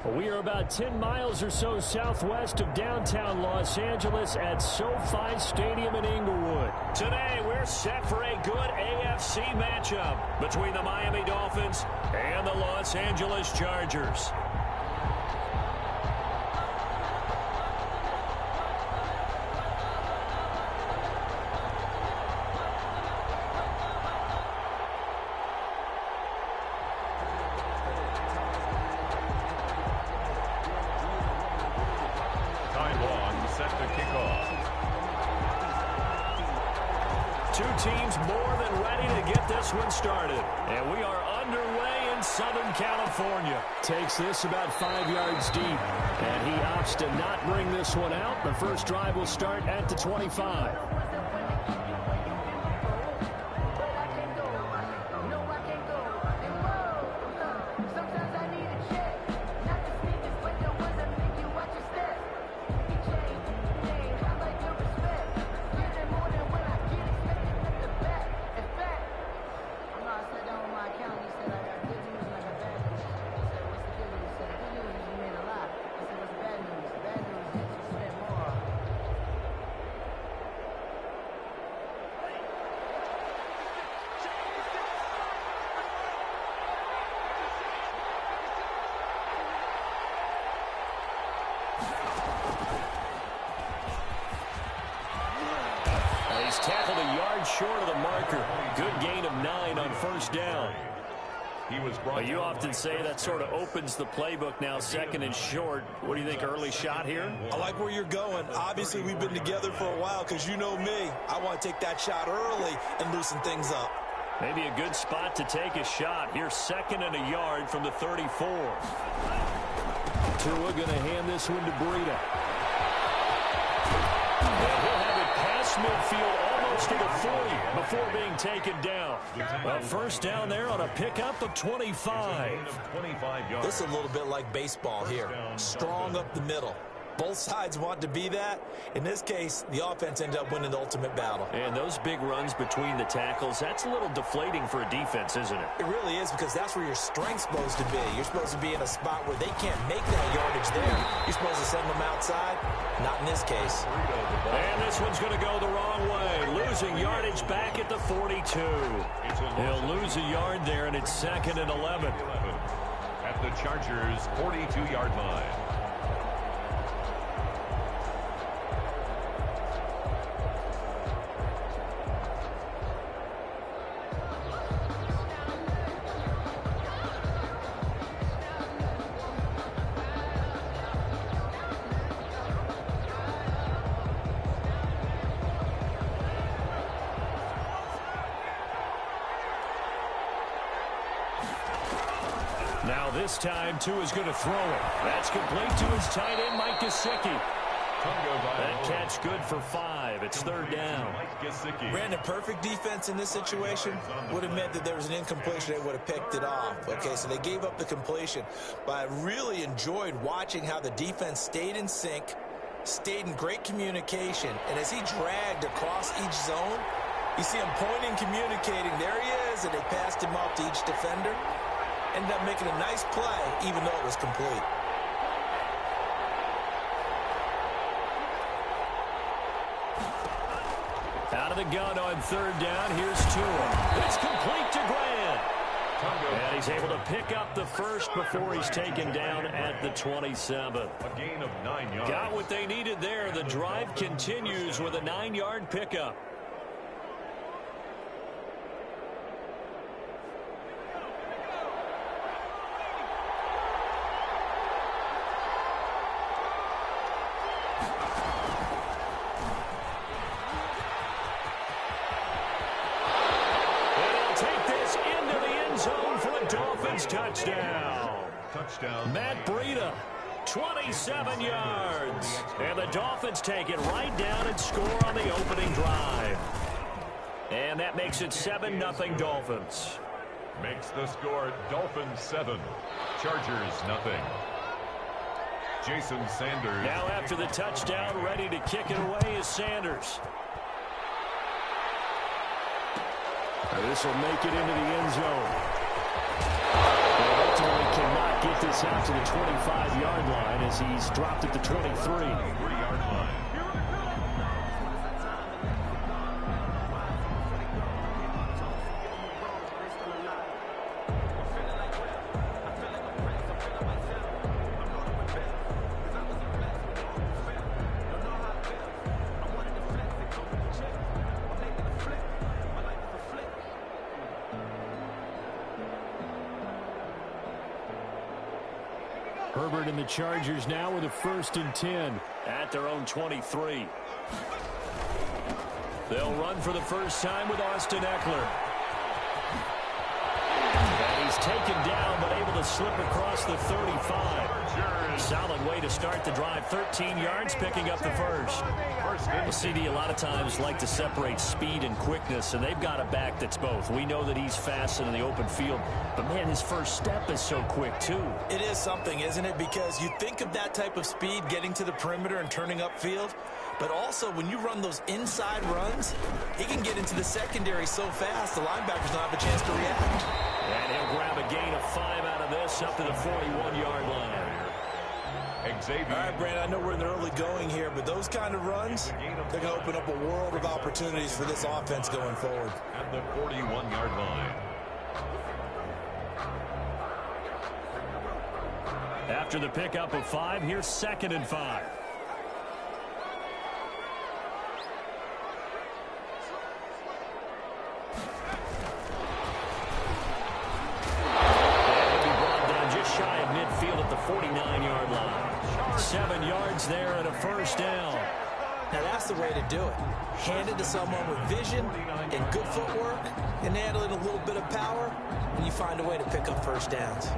We are about 10 miles or so southwest of downtown Los Angeles at SoFi Stadium in Inglewood. Today, we're set for a good AFC matchup between the Miami Dolphins and the Los Angeles Chargers. Two teams more than ready to get this one started. And we are underway in Southern California. Takes this about 5 yards deep. And he opts to not bring this one out. The first drive will start at the 25. He's tackled a yard short of the marker. Good gain of 9 on first down. You often say that sort of opens the playbook now, second and short. What do you think, early shot here? I like where you're going. Obviously, we've been together for a while because you know me. I want to take that shot early and loosen things up. Maybe a good spot to take a shot. Here's second and a yard from the 34. Tua going to hand this one to Breida. And he'll have it past midfield almost to the 40 before being taken down. Well, first down there on a pickup of 25. This is a little bit like baseball here. Strong up the middle. Both sides want to be that. In this case, the offense ended up winning the ultimate battle. And those big runs between the tackles, that's a little deflating for a defense, isn't it? It really is, because that's where your strength's supposed to be. You're supposed to be in a spot where they can't make that yardage there. You're supposed to send them outside. Not in this case. And this one's going to go the wrong way. Losing yardage back at the 42. He'll lose a yard there, and it's second and 11. At the Chargers' 42-yard line. Now this time, Tua's going to throw it. That's complete to his tight end, Mike Gesicki. That catch good for 5. It's third down. Ran a perfect defense in this situation. Would have meant that there was an incompletion. They would have picked it off. Okay, so they gave up the completion. But I really enjoyed watching how the defense stayed in sync, stayed in great communication. And as he dragged across each zone, you see him pointing, communicating. There he is, and they passed him off to each defender. Ended up making a nice play, even though it was complete. Out of the gun on third down. Here's Tua. It's complete to Grant. And he's able to pick up the first before he's taken down at the 27. A gain of 9 yards. Got what they needed there. The drive continues with a 9-yard pickup. Touchdown. Matt Breida, 27 yards. And the Dolphins take it right down and score on the opening drive. And that makes it 7-0 Dolphins. Makes the score Dolphins 7, Chargers 0. Jason Sanders. Now after the touchdown, ready to kick it away is Sanders. This will make it into the end zone. Ultimately cannot get this out to the 25-yard line as he's dropped at the 23. 3-yard line. Herbert and the Chargers now with a 1st and 10 at their own 23. They'll run for the first time with Austin Eckler. And he's taken down but able to slip across the 35. Solid way to start the drive. 13 yards, picking up the first. Well, CD a lot of times like to separate speed and quickness, and they've got a back that's both. We know that he's fast in the open field, but, man, his first step is so quick, too. It is something, isn't it? Because you think of that type of speed getting to the perimeter and turning upfield, but also when you run those inside runs, he can get into the secondary so fast the linebackers don't have a chance to react. And he'll grab a gain of 5 out of this up to the 41-yard line. Xavier. All right, Brandon, I know we're in the early going here, but those kind of runs, they're going to open up a world of opportunities for this offense going forward. At the 41-yard line. After the pickup of 5, here's 2nd and 5. Shy of midfield at the 49-yard line. 7 yards there and a first down. Now that's the way to do it. Hand it to someone with vision and good footwork and handle it a little bit of power, and you find a way to pick up first downs.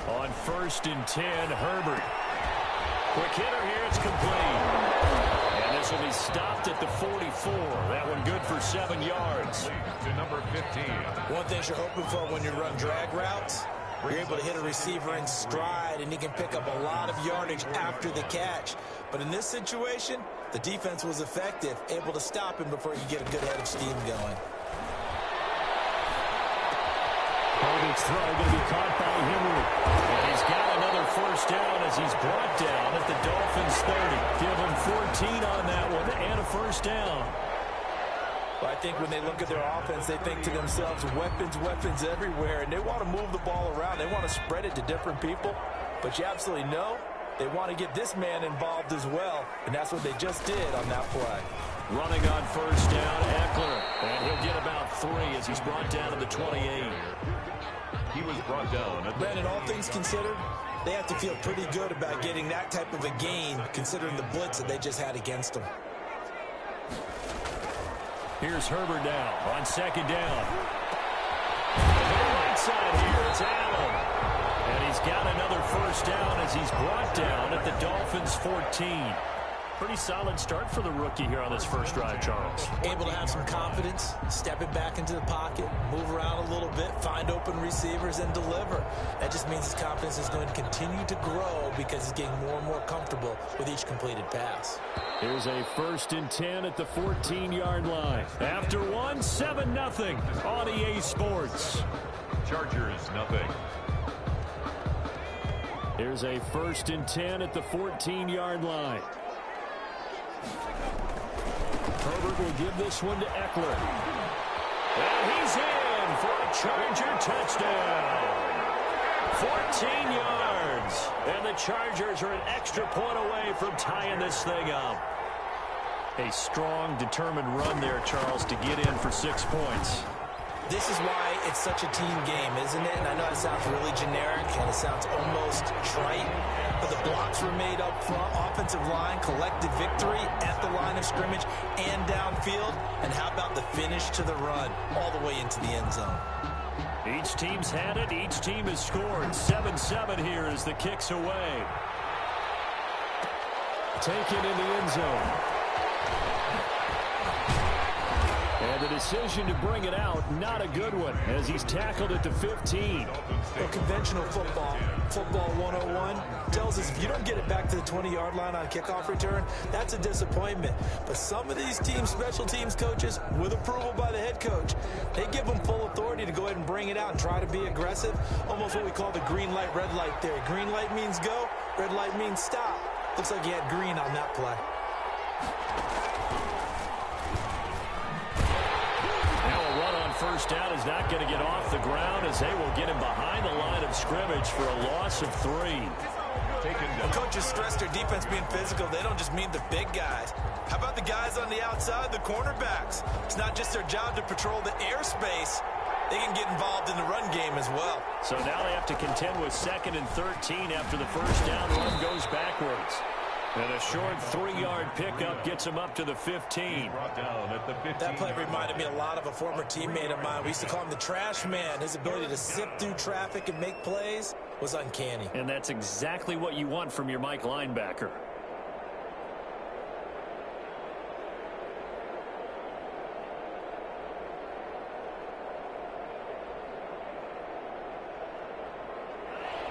On 1st and 10, Herbert. Quick hitter here, it's complete. And this will be stopped at the 44. That one good for 7 yards. To number 15. One thing you're hoping for when you run drag routes, you're able to hit a receiver in stride, and he can pick up a lot of yardage after the catch. But in this situation, the defense was effective, able to stop him before you get a good head of steam going. Herbert's throw going to be caught by Henry. And he's got another first down as he's brought down at the Dolphins' 30. Give him 14 on that one and a first down. Well, I think when they look at their offense, they think to themselves, weapons, weapons everywhere, and they want to move the ball around. They want to spread it to different people, but you absolutely know they want to get this man involved as well, and that's what they just did on that play. Running on first down, Eckler, and he'll get about 3 as he's brought down to the 28. He was brought down. Brandon, all things considered, they have to feel pretty good about getting that type of a gain, considering the blitz that they just had against them. Here's Herbert now on 2nd down. Right side here, it's Allen. And he's got another first down as he's brought down at the Dolphins' 14. Pretty solid start for the rookie here on this first drive, Charles. Able to have some confidence, stepping back into the pocket, move around a little bit, find open receivers, and deliver. That just means his confidence is going to continue to grow because he's getting more and more comfortable with each completed pass. Here's a 1st and 10 at the 14-yard line. After 1, 7-0 on EA Sports. Chargers, nothing. Here's a 1st and 10 at the 14-yard line. Herbert will give this one to Eckler. And he's in for a Charger touchdown. 14 yards. And the Chargers are an extra point away from tying this thing up. A strong, determined run there, Charles, to get in for 6 points. This is why it's such a team game, isn't it? And I know it sounds really generic and it sounds almost trite, but the blocks were made up front, offensive line, collective victory at the line of scrimmage and downfield. And how about the finish to the run all the way into the end zone? Each team's had it. Each team has scored. 7-7 here as the kick's away. Taken in the end zone. And the decision to bring it out, not a good one, as he's tackled at the 15. Well, conventional football 101, tells us if you don't get it back to the 20-yard line on kickoff return, that's a disappointment. But some of these teams, special teams coaches, with approval by the head coach, they give them full authority to go ahead and bring it out and try to be aggressive, almost what we call the green light, red light theory. Green light means go, red light means stop. Looks like he had green on that play. First down is not going to get off the ground as they will get him behind the line of scrimmage for a loss of 3. When coaches stress their defense being physical, they don't just mean the big guys. How about the guys on the outside, the cornerbacks? It's not just their job to patrol the airspace. They can get involved in the run game as well. So now they have to contend with 2nd and 13 after the first down run goes backwards. And a short 3-yard pickup gets him up to the 15. That play reminded me a lot of a former teammate of mine. We used to call him the trash man. His ability to sift through traffic and make plays was uncanny. And that's exactly what you want from your Mike linebacker.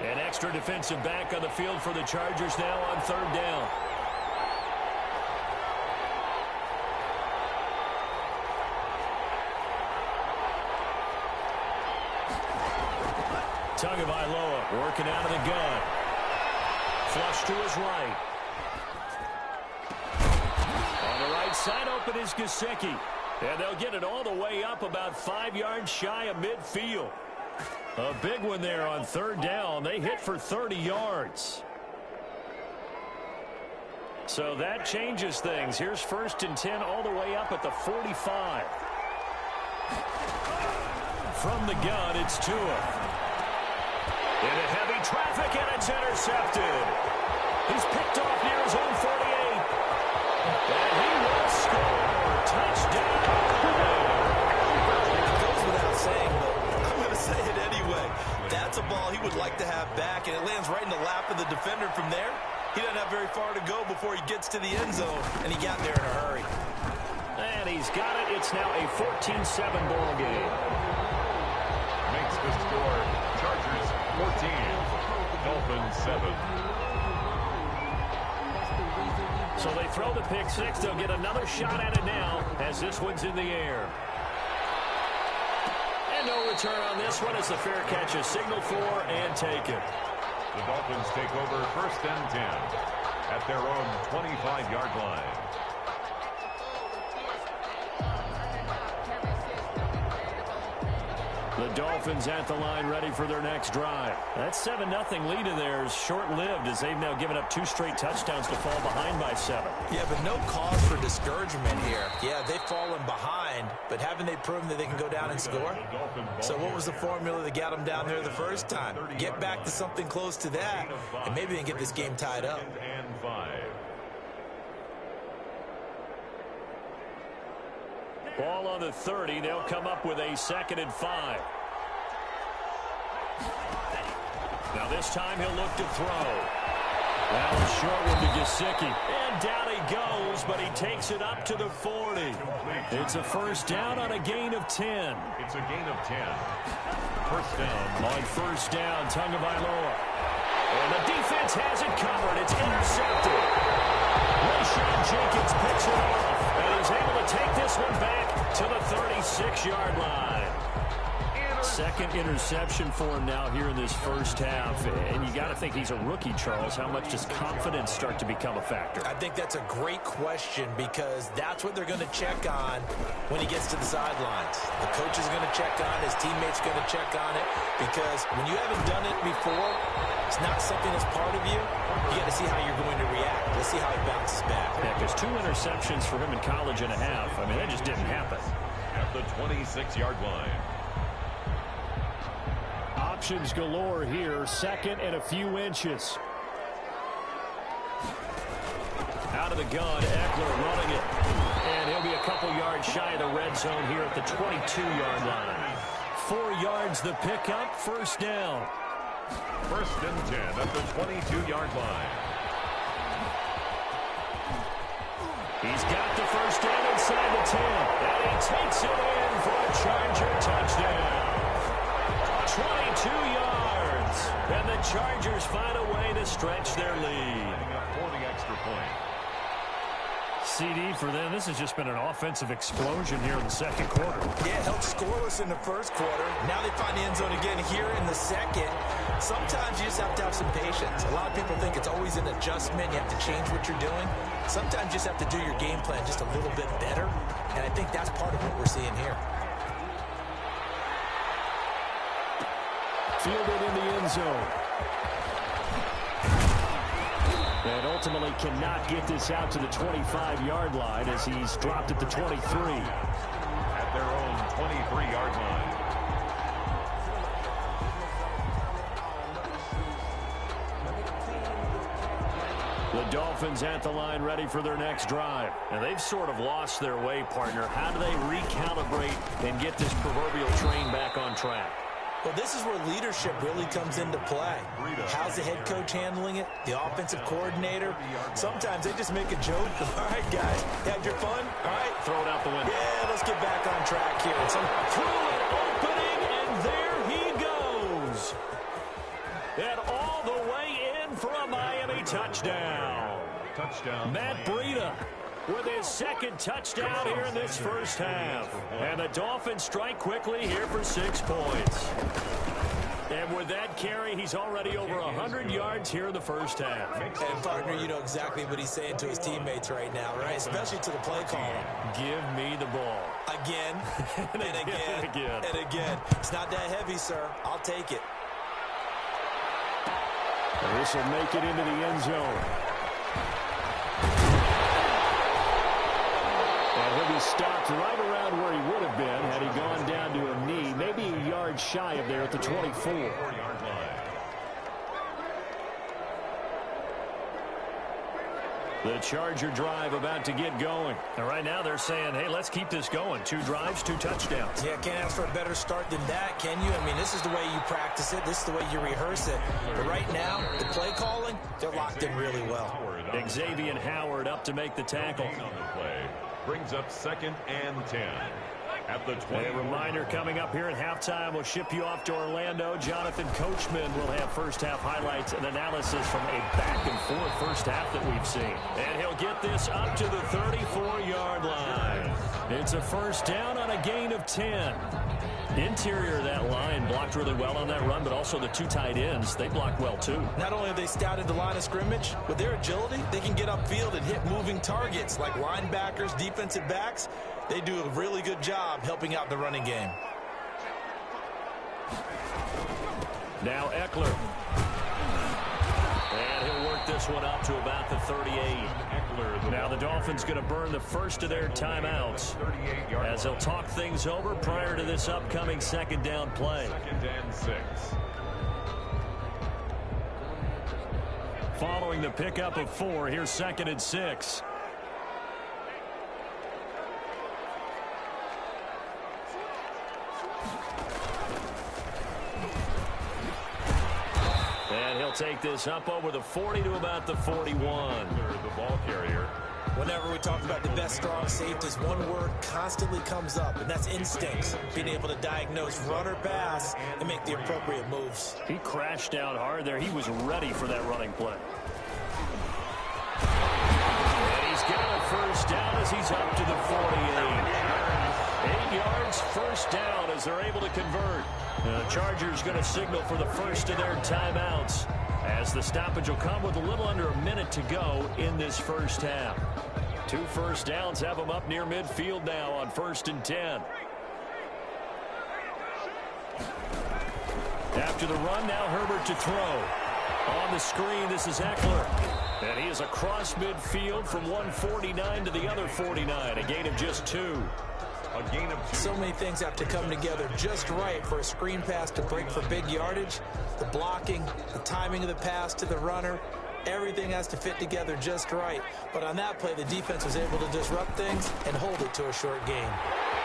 An extra defensive back on the field for the Chargers now on 3rd down. Tagovailoa working out of the gun. Flush to his right. On the right side open is Gesicki. And they'll get it all the way up about 5 yards shy of midfield. A big one there on 3rd down. They hit for 30 yards. So that changes things. Here's 1st and 10 all the way up at the 45. From the gun, it's Tua. Into heavy traffic, and it's intercepted. He's picked off near his own 48. And he will score. Touchdown. It goes without saying, but I'm going to say it anyway. That's a ball he would like to have back, and it lands right in the lap of the defender from there. He doesn't have very far to go before he gets to the end zone, and he got there in a hurry. And he's got it. It's now a 14-7 ball game. Makes the score Chargers 14, Dolphins 7. So they throw the pick six. They'll get another shot at it now as this one's in the air. And no return on this one as the fair catch is signaled for and taken. The Dolphins take over 1st and 10 at their own 25-yard line. The Dolphins at the line ready for their next drive. That 7-0 lead in there is short-lived as they've now given up 2 straight touchdowns to fall behind by 7. Yeah, but no cause for discouragement here. Yeah, they've fallen behind, but haven't they proven that they can go down and score? So what was the formula that got them down there the first time? Get back to something close to that, and maybe they can get this game tied up. Ball on the 30. They'll come up with a 2nd and 5. Now this time he'll look to throw. That was short one to Gesicki. And down he goes, but he takes it up to the 40. It's a 1st down on a gain of 10. It's a gain of 10. 1st down. On 1st down, Tagovailoa. And the defense has it covered. It's intercepted. Rayshon Jenkins picks it off. And he's able to take this one back to the 36-yard line. 2nd interception for him now here in this first half. And you got to think he's a rookie, Charles. How much does confidence start to become a factor? I think that's a great question because that's what they're going to check on when he gets to the sidelines. The coach is going to check on it. His teammates going to check on it because when you haven't done it before, it's not something that's part of you. You got to see how you're going to react. Let's see how he bounces back. Yeah, because 2 interceptions for him in college and a half. I mean, that just didn't happen. At the 26-yard line. Options galore here. 2nd and a few inches. Out of the gun, Eckler running it. And he'll be a couple yards shy of the red zone here at the 22-yard line. 4 yards the pickup, 1st down. 1st and 10 at the 22-yard line. He's got the first down inside the 10. And he takes it in for a Charger touchdown. 22 yards. And the Chargers find a way to stretch their lead. For the extra point. CD for them. This has just been an offensive explosion here in the second quarter. Yeah, held scoreless in the first quarter. Now they find the end zone again here in the second. Sometimes you just have to have some patience. A lot of people think it's always an adjustment. You have to change what you're doing. Sometimes you just have to do your game plan just a little bit better. And I think that's part of what we're seeing here. Fielded in the end zone. And ultimately cannot get this out to the 25-yard line as he's dropped at the 23. At their own 23-yard line. The Dolphins at the line ready for their next drive. And they've sort of lost their way, partner. How do they recalibrate and get this proverbial train back on track? Well, this is where leadership really comes into play. How's the head coach handling it? The offensive coordinator? Sometimes they just make a joke. All right, guys, had your fun? All right. Throw it out the window. Yeah, let's get back on track here. Through an opening, and there he goes. And all the way in for a Miami touchdown. Matt Breida with his second touchdown here in this first half. And the Dolphins strike quickly here for 6 points. And with that carry, he's already over 100 yards here in the first half. And, partner, you know exactly what he's saying to his teammates right now, right? Especially to the play caller. Give me the ball. Again, and again, and again. It's not that heavy, sir. I'll take it. And this will make it into the end zone. And he'll be stopped right around where he would have been had he gone down to a knee, maybe a yard shy of there at the 24. The Charger drive about to get going. And right now they're saying, hey, let's keep this going. 2 drives, 2 touchdowns. Yeah, can't ask for a better start than that, can you? I mean, this is the way you practice it. This is the way you rehearse it. But right now, the play calling, they're locked in really well. Xavier Howard up to make the tackle. On the play. Brings up 2nd and 10. At the 20. A reminder coming up here at halftime. We'll ship you off to Orlando. Jonathan Coachman will have first half highlights and analysis from a back-and-forth first half that we've seen. And he'll get this up to the 34-yard line. It's a first down on a gain of 10. Interior of that line blocked really well on that run, but also the 2 tight ends, they blocked well too. Not only have they scouted the line of scrimmage, with their agility, they can get upfield and hit moving targets like linebackers, defensive backs. They do a really good job helping out the running game. Now Eckler. And he'll work this one up to about the 38. Now the Dolphins going to burn the first of their timeouts as they'll talk things over prior to this upcoming second down play. 2nd and 6. Following the pickup of 4, here's 2nd and 6. And he'll take this up over the 40 to about the 41. The ball carrier. Whenever we talk about the best strong safeties, one word constantly comes up, and that's instincts. Being able to diagnose run or pass and make the appropriate moves. He crashed down hard there. He was ready for that running play. And he's got a first down as he's up to the 48. 8 yards, first down as they're able to convert. The Chargers going to signal for the first of their timeouts as the stoppage will come with a little under a minute to go in this first half. 2 first downs have them up near midfield now on 1st and 10. After the run, now Herbert to throw. On the screen, this is Eckler. And he is across midfield from 149 to the other 49. A gain of just 2. A gain of 2. So many things have to come together just right for a screen pass to break for big yardage. The blocking, the timing of the pass to the runner, everything has to fit together just right. But on that play, the defense was able to disrupt things and hold it to a short gain.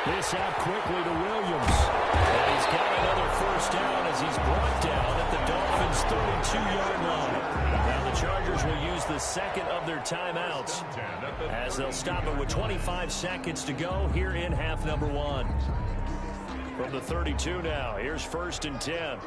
This out quickly to Williams. And he's got another first down as he's brought down at the Dolphins' 32-yard line. Now the Chargers will use the second of their timeouts as they'll stop it with 25 seconds to go here in half number one. From the 32 now, here's 1st and 10.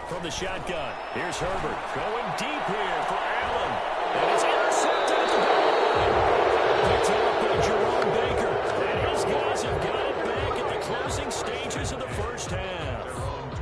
From the shotgun, here's Herbert going deep here for Allen. And it's intercepted at the goal. Picked up by Jerome Baker. And his guys have got it back at the closing stages of the first half.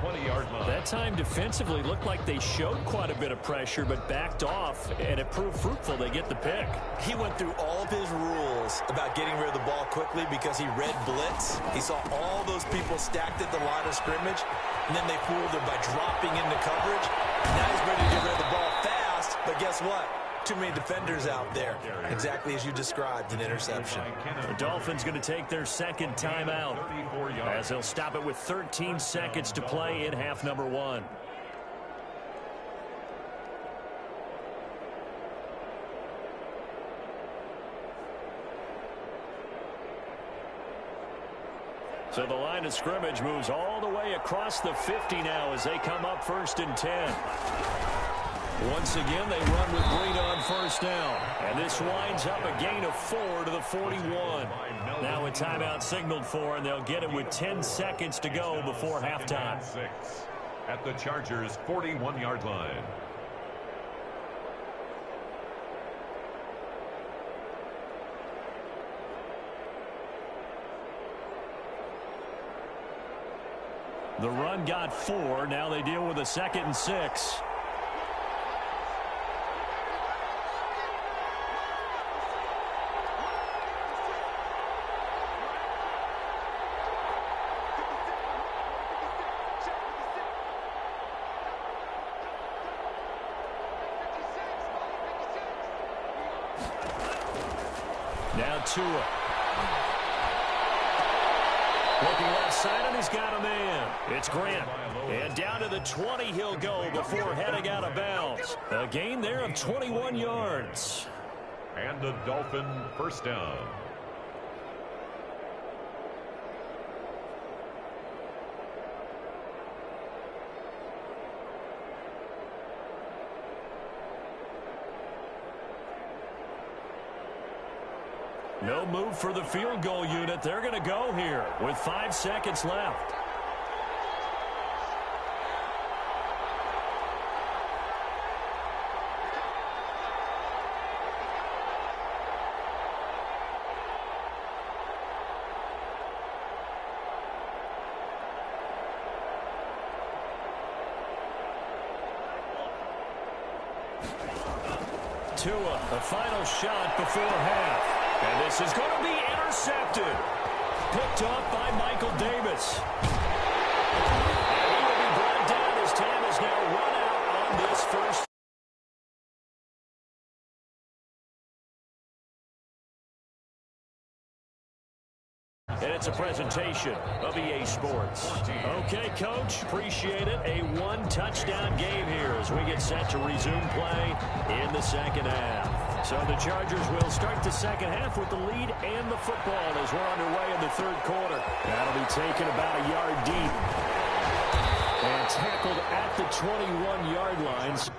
20-yard line. That time defensively looked like they showed quite a bit of pressure but backed off, and it proved fruitful. They get the pick. He went through all of his rules about getting rid of the ball quickly because he read blitz. He saw all those people stacked at the line of scrimmage, and then they fooled him by dropping into coverage. Now he's ready to get rid of the ball fast, but guess what? Too many defenders out there. Exactly as you described, an interception. The Dolphins going to take their second timeout as they'll stop it with 13 seconds to play in half number one. So the line of scrimmage moves all the way across the 50 now as they come up 1st and 10. Once again, they run with Green on first down. And this winds up a gain of 4 to the 41. Now a timeout signaled for, and they'll get it with 10 seconds to go before halftime. At the Chargers' 41-yard line. The run got 4. Now they deal with a 2nd and 6. Now Tua. Looking left side, and he's got a man. It's Grant. And down to the 20 he'll go before heading out of bounds. A gain there of 21 yards. And a Dolphin first down. No move for the field goal unit. They're going to go here with 5 seconds left. Tua, a final shot before half. And this is going to be intercepted. Picked up by Michael Davis. And he will be brought down as time is now run out on this first. And it's a presentation of EA Sports. Okay, Coach, appreciate it. A one-touchdown game here as we get set to resume play in the second half. So the Chargers will start the second half with the lead and the football as we're underway in the third quarter. That'll be taken about a yard deep and tackled at the 21-yard lines.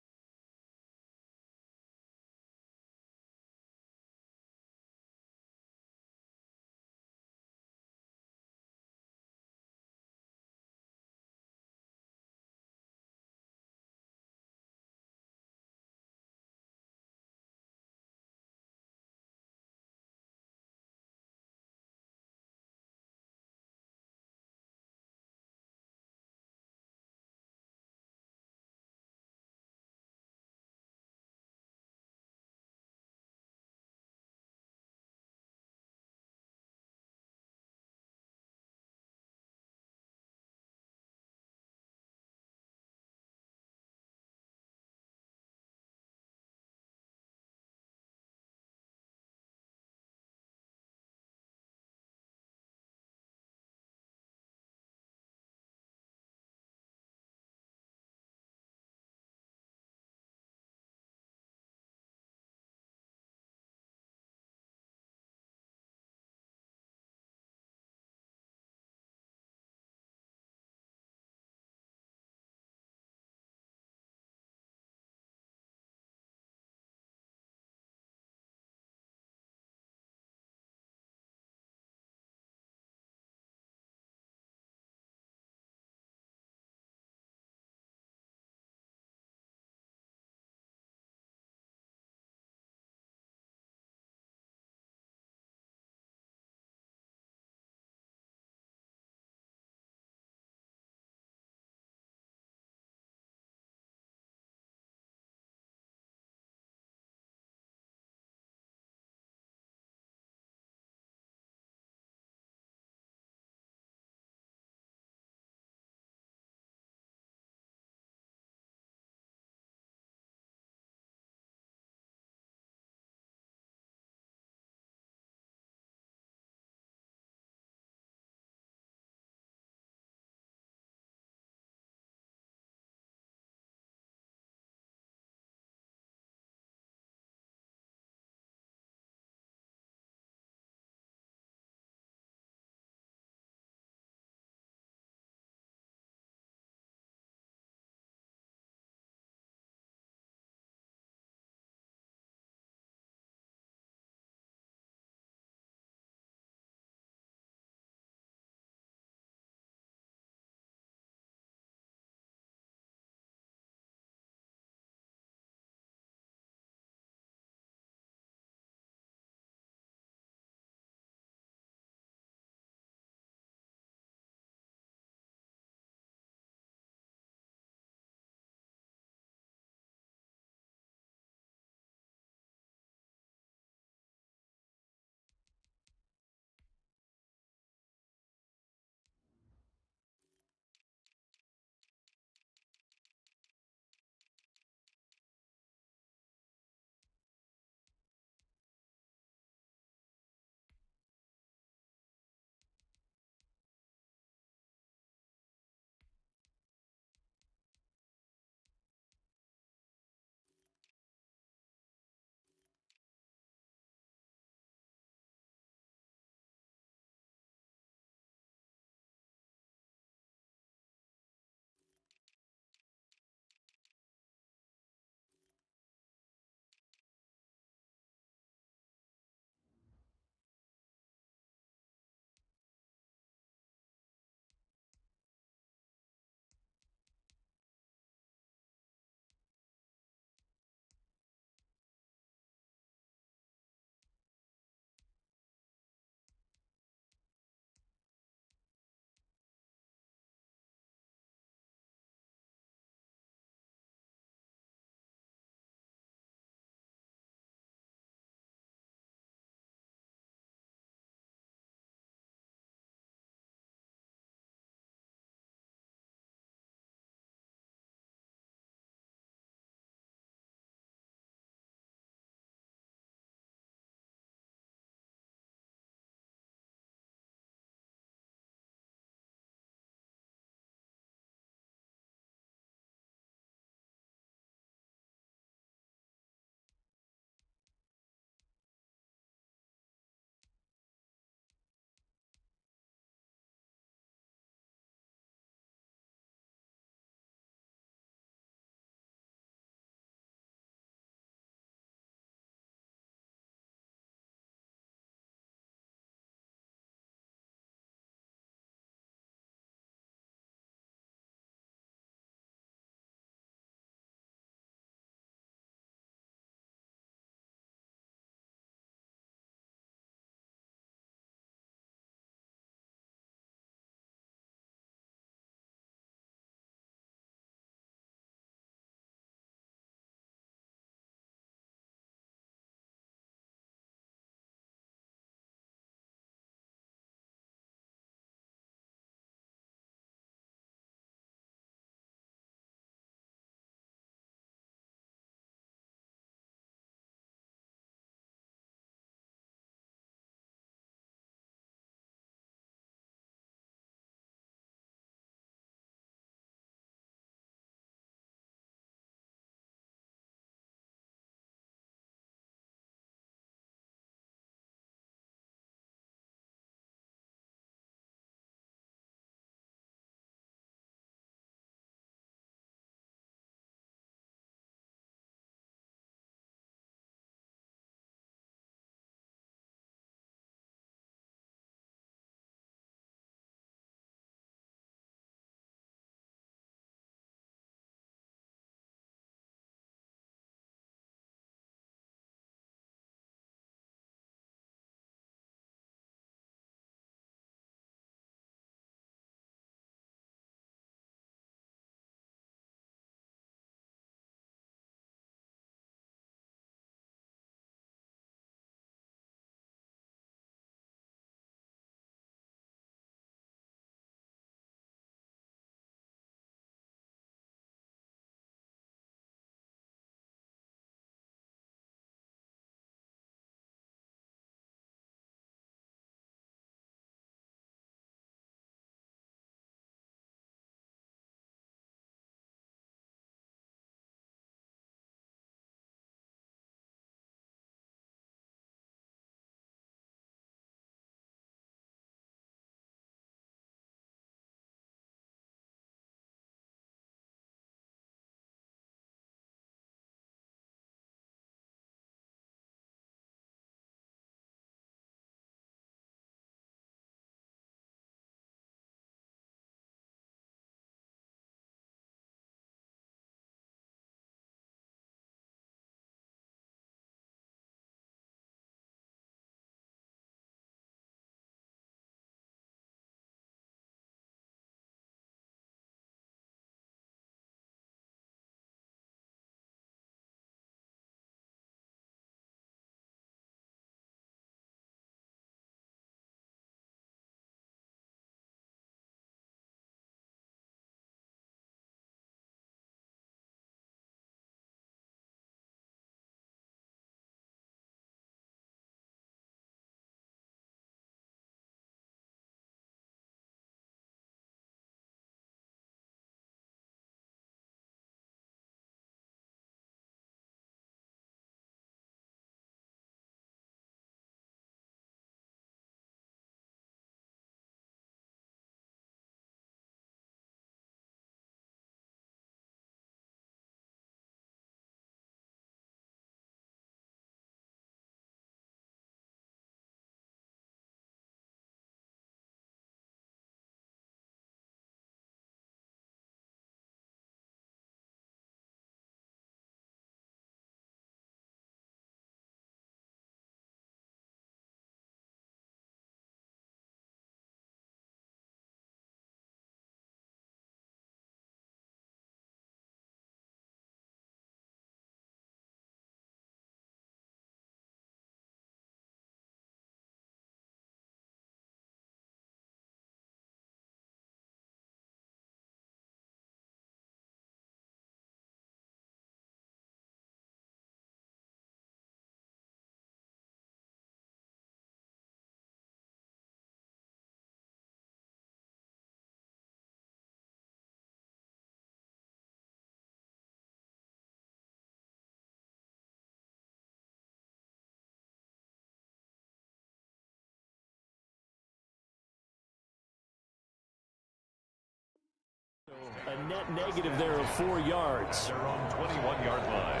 net negative there of 4 yards. Their own 21-yard line.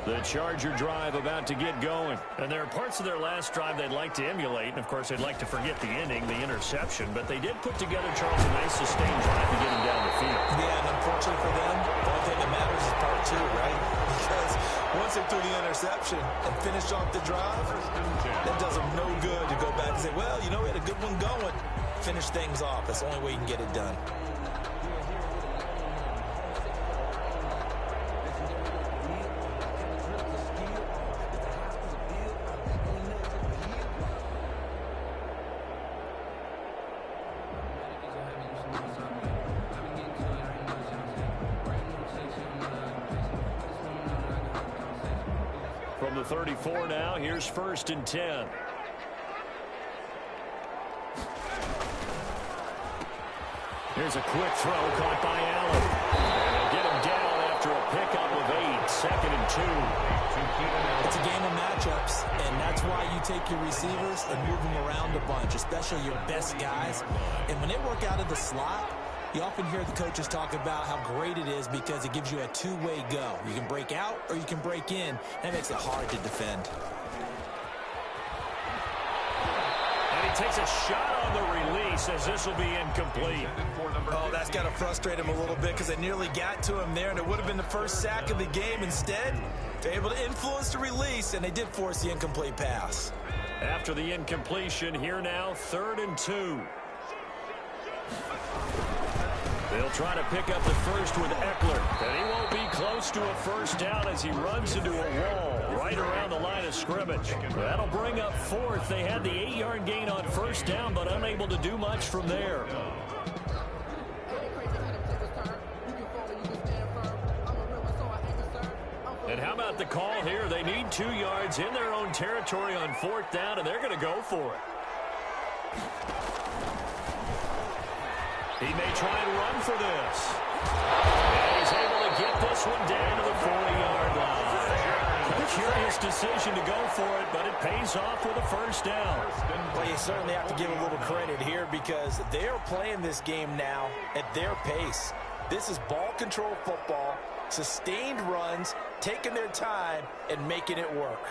The Charger drive about to get going. And there are parts of their last drive they'd like to emulate. And, of course, they'd like to forget the ending, the interception. But they did put together, Charles, a nice sustained drive to get him down the field. Yeah, and unfortunately for them, the only thing that matters is part 2, right? Because once they threw the interception and finished off the drive, that does them no good to go back and say, well, you know, we had a good one going. Finish things off. That's the only way you can get it done. From the 34 now, here's 1st and 10. Here's a quick throw caught by Allen. And they'll get him down after a pickup of 8, 2nd and 2. It's a game of matchups, and that's why you take your receivers and move them around a bunch, especially your best guys. And when they work out of the slot, you often hear the coaches talk about how great it is because it gives you a two-way go. You can break out or you can break in. That makes it hard to defend. And he takes a shot on the release as this will be incomplete. Oh, that's got to frustrate him a little bit because they nearly got to him there, and it would have been the first sack of the game. Instead, they're able to influence the release, and they did force the incomplete pass. After the incompletion, here now, 3rd and 2. They'll try to pick up the first with Eckler, and he won't be close to a first down as he runs into a wall right around the line of scrimmage. That'll bring up 4th. They had the 8-yard gain on first down, but unable to do much from there. And how about the call here? They need 2 yards in their own territory on 4th down, and they're going to go for it. He may try and run for this. And he's able to get this one down to the 40-yard line. A curious decision to go for it, but it pays off with a first down. Well, you certainly have to give a little credit here because they're playing this game now at their pace. This is ball control football, sustained runs, taking their time, and making it work.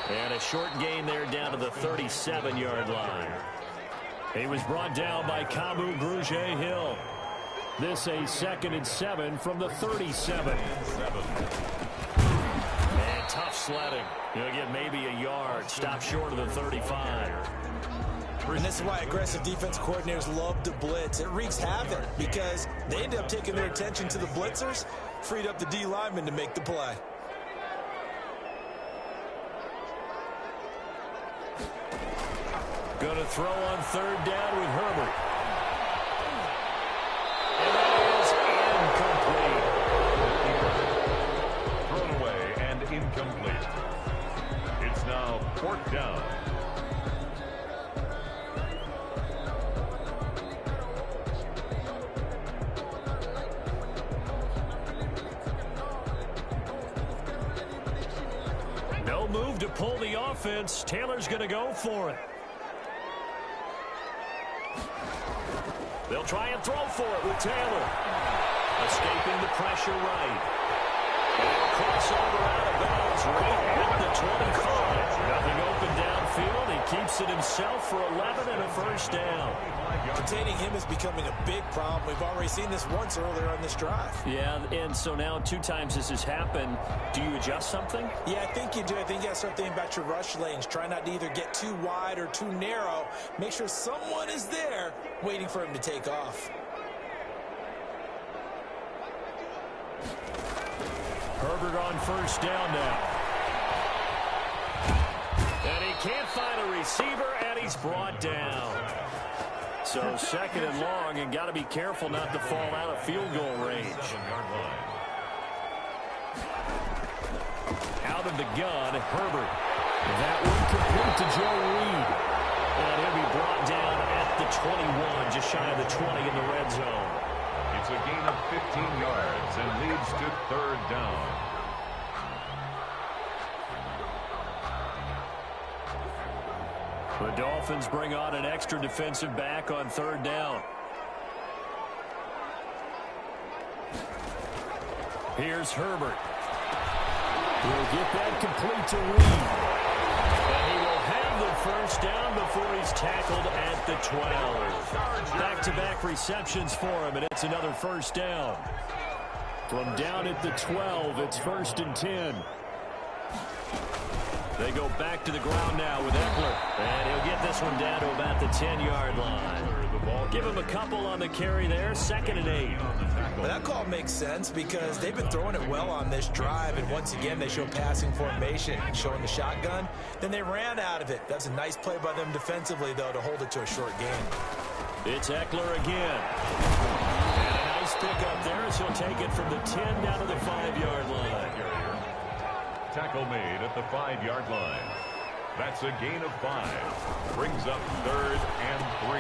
And a short gain there down to the 37-yard line. He was brought down by Kamu Grugier-Hill. This a 2nd and 7 from the 37. And tough sledding. He'll get maybe a yard. Stop short of the 35. And this is why aggressive defense coordinators love to blitz. It wreaks havoc because they end up taking their attention to the blitzers, freed up the D lineman to make the play. Going to throw on 3rd down with Herbert. And that is incomplete. Thrown away and incomplete. It's now 4th down. No move to pull the offense. Taylor's going to go for it. They'll try and throw for it with Taylor. Escaping the pressure right. And crossover out of bounds right at the 25. Nothing open downfield. He keeps it himself for 11 and a first down. Containing him is becoming a big problem. We've already seen this once earlier on this drive. Yeah, and so now 2 times this has happened. Do you adjust something? Yeah, I think you do. I think you got to start thinking about your rush lanes. Try not to either get too wide or too narrow. Make sure someone is there waiting for him to take off. Herbert on first down now. And he can't find a receiver, and he's brought down. So 2nd and long, and got to be careful not to fall out of field goal range. Out of the gun, Herbert. That one complete to Joe Reed. And he'll be 21, just shy of the 20 in the red zone. It's a gain of 15 yards and leads to third down. The Dolphins bring on an extra defensive back on third down. Here's Herbert. He'll get that complete to Reed. And he will have the first down before he's tackled at the 12. Back-to-back receptions for him, and it's another first down. From down at the 12, it's 1st and 10. They go back to the ground now with Eckler. And he'll get this one down to about the 10-yard line. Give him a couple on the carry there. 2nd and 8. Well, that call makes sense because they've been throwing it well on this drive. And once again, they show passing formation, showing the shotgun. Then they ran out of it. That's a nice play by them defensively, though, to hold it to a short gain. It's Eckler again. And a nice pickup there as he'll take it from the 10 down to the 5-yard line. Tackle made at the 5-yard line. That's a gain of 5. Brings up 3rd and 3.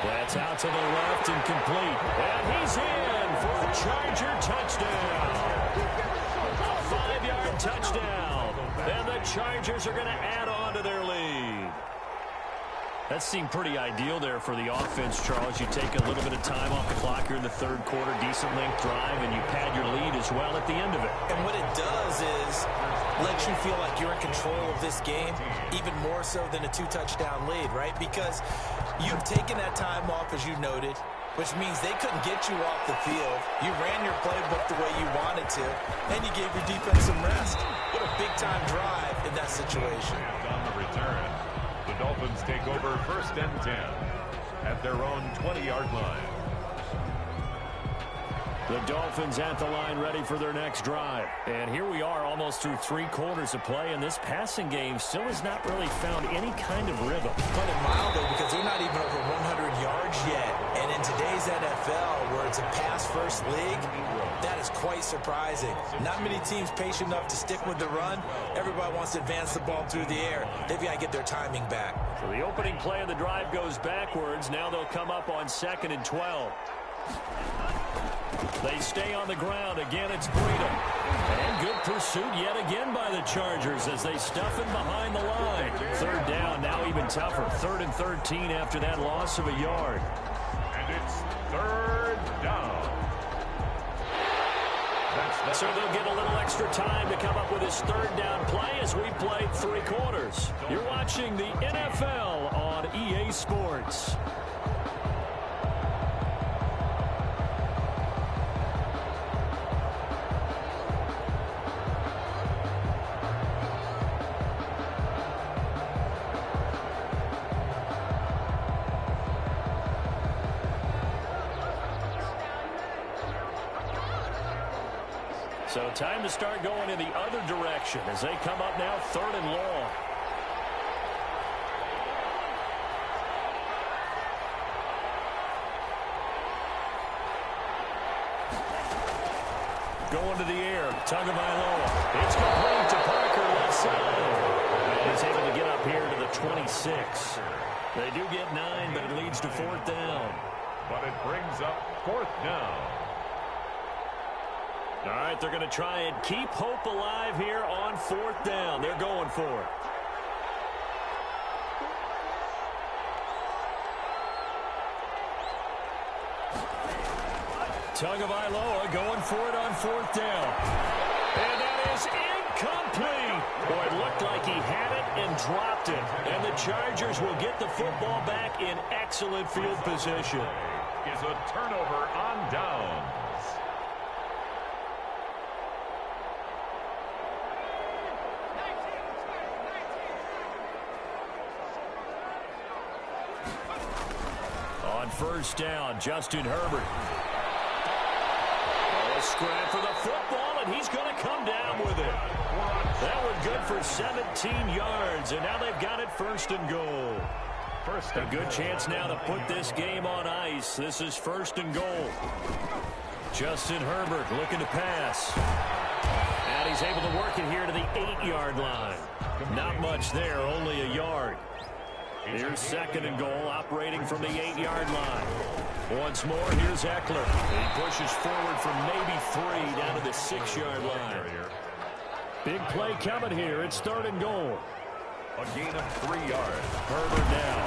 That's out to the left and complete. And he's in for a Charger touchdown. A 5-yard touchdown. And the Chargers are going to add on to their lead. That seemed pretty ideal there for the offense, Charles. You take a little bit of time off the clock here in the 3rd quarter, decent length drive, and you pad your lead as well at the end of it. And what it does is lets you feel like you're in control of this game, even more so than a 2-touchdown lead, right? Because you've taken that time off, as you noted, which means they couldn't get you off the field. You ran your playbook the way you wanted to, and you gave your defense some rest. What a big-time drive in that situation. On the return, the Dolphins take over 1st and 10 at their own 20-yard line. The Dolphins at the line ready for their next drive. And here we are almost through 3 quarters of play, and this passing game still has not really found any kind of rhythm. Put it mildly, because they're not even over 100 yards yet. And in today's NFL, where it's a pass-first league, that is quite surprising. Not many teams patient enough to stick with the run. Everybody wants to advance the ball through the air. They've got to get their timing back. So the opening play of the drive goes backwards. Now they'll come up on 2nd and 12. They stay on the ground. Again, it's Breida. And good pursuit yet again by the Chargers as they stuff him behind the line. 3rd down, now even tougher. 3rd and 13 after that loss of a yard. And it's 3rd down. So they'll get a little extra time to come up with his 3rd down play as we played 3 quarters. You're watching the NFL on EA Sports. So time to start going in the other direction as they come up now 3rd and long. Going to the air, Tagovailoa. It's complete to Parker left side. And he's able to get up here to the 26. They do get 9, but it leads to 4th down. But it brings up 4th down. All right, they're going to try and keep hope alive here on 4th down. They're going for it. Tagovailoa going for it on 4th down. And that is incomplete. Boy, it looked like he had it and dropped it. And the Chargers will get the football back in excellent field position. Is a turnover on downs. On 1st down, Justin Herbert. A scrap for the football, and he's going to come down with it. That one good for 17 yards, and now they've got it 1st and goal. A good chance now to put this game on ice. This is 1st and goal. Justin Herbert looking to pass. And he's able to work it here to the 8-yard line. Not much there, only a yard. Here's second and goal, operating from the 8-yard line. Once more, here's Eckler. He pushes forward from maybe 3 down to the 6-yard line. Big play coming here. It's third and goal. A gain of 3 yards. Herbert now.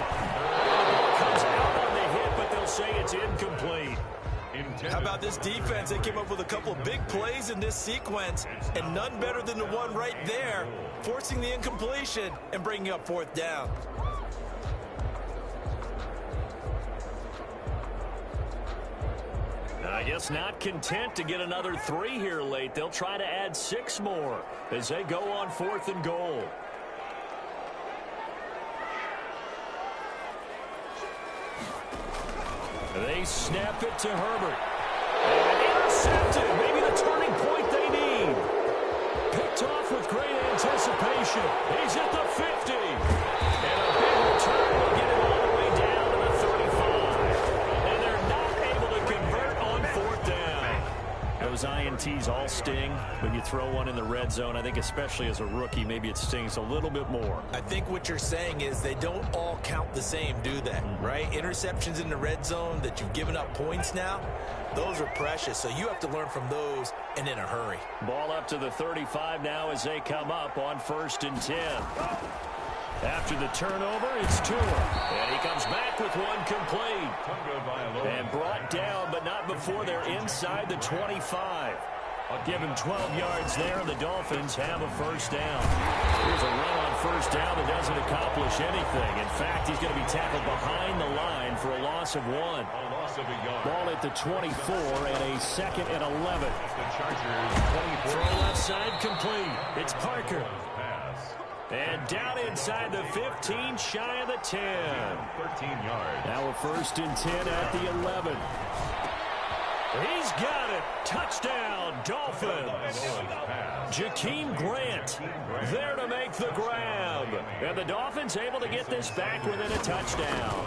Comes out on the hit, but they'll say it's incomplete. How about this defense? They came up with a couple of big plays in this sequence, and none better than the one right there, forcing the incompletion and bringing up fourth down. I guess not content to get another 3 here late. They'll try to add 6 more as they go on fourth and goal. They snap it to Herbert. And intercepted. Maybe the turning point they need. Picked off with great anticipation. He's at the 50. And a big return will get him all the way down to the 35. And they're not able to convert on fourth down. Those INTs all sting when you throw one in the red zone. I think especially as a rookie, maybe it stings a little bit more. I think what you're saying is they don't all count the same, do they? Right? Interceptions in the red zone that you've given up points now, those are precious. So you have to learn from those and in a hurry. Ball up to the 35 now as they come up on 1st and 10. After the turnover, it's Tua. And he comes back with one complete. And brought down, but not before they're inside the 25. Give him 12 yards there, and the Dolphins have a first down. Here's a run on first down that doesn't accomplish anything. In fact, he's going to be tackled behind the line for a loss of 1. Ball at the 24 and a 2nd and 11. Throw left side complete. It's Parker. And down inside the 15, shy of the 10. 13 yards. Now a 1st and 10 at the 11. He's got it. Touchdown, Dolphins. Jakeem Grant there to make the grab. And the Dolphins able to get this back within a touchdown.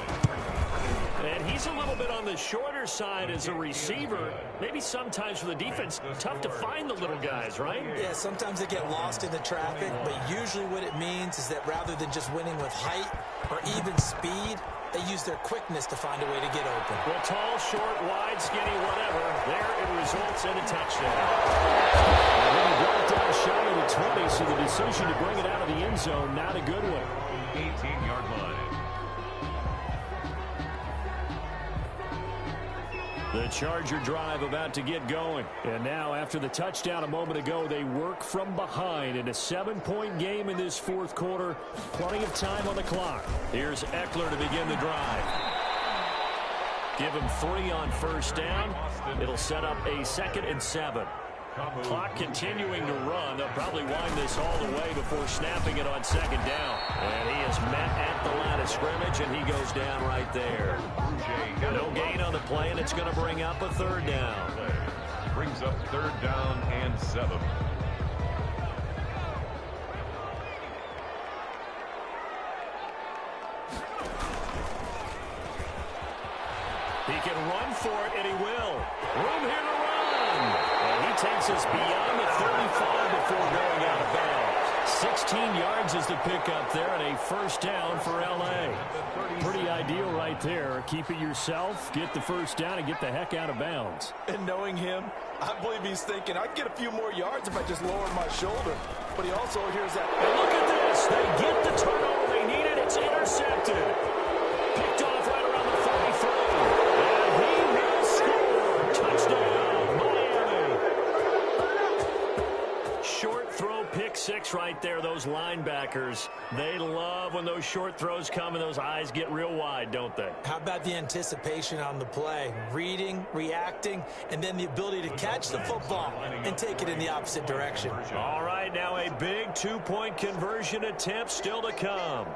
And he's a little bit on the shorter side as a receiver. Maybe sometimes for the defense, tough to find the little guys, right? Yeah, sometimes they get lost in the traffic, but usually what it means is that rather than just winning with height or even speed, they use their quickness to find a way to get open. Well, tall, short, wide, skinny, whatever. There it results in a touchdown. And then he brought it down shy of the 20, so the decision to bring it out of the end zone, not a good one. 18-yard line. The Charger drive about to get going. And now, after the touchdown a moment ago, they work from behind in a 7-point game in this fourth quarter. Plenty of time on the clock. Here's Eckler to begin the drive. Give him 3 on first down. It'll set up a 2nd and 7. Clock continuing to run. They'll probably wind this all the way before snapping it on 2nd down. And he is met at the line of scrimmage, and he goes down right there. No gain on the play, and it's going to bring up a 3rd down. Brings up 3rd down and 7. He can run for it, and he will. Room here to run. And he takes us beyond the 35 before going out of bounds. 16 yards is the pickup there, and a first down for L.A. Pretty ideal right there. Keep it yourself, get the first down, and get the heck out of bounds. And knowing him, I believe he's thinking, I'd get a few more yards if I just lowered my shoulder. But he also hears that. And look at this. They get the turnover they needed. It's intercepted. Picked off right around the 33. And he will score. Touchdown, Miami. Short throw, pick 6 right there. Those linebackers, they love when those short throws come and those eyes get real wide, don't they? How about the anticipation on the play? Reading, reacting, and then the ability to catch the football and take it in the opposite direction. All right, now a big 2-point conversion attempt still to come.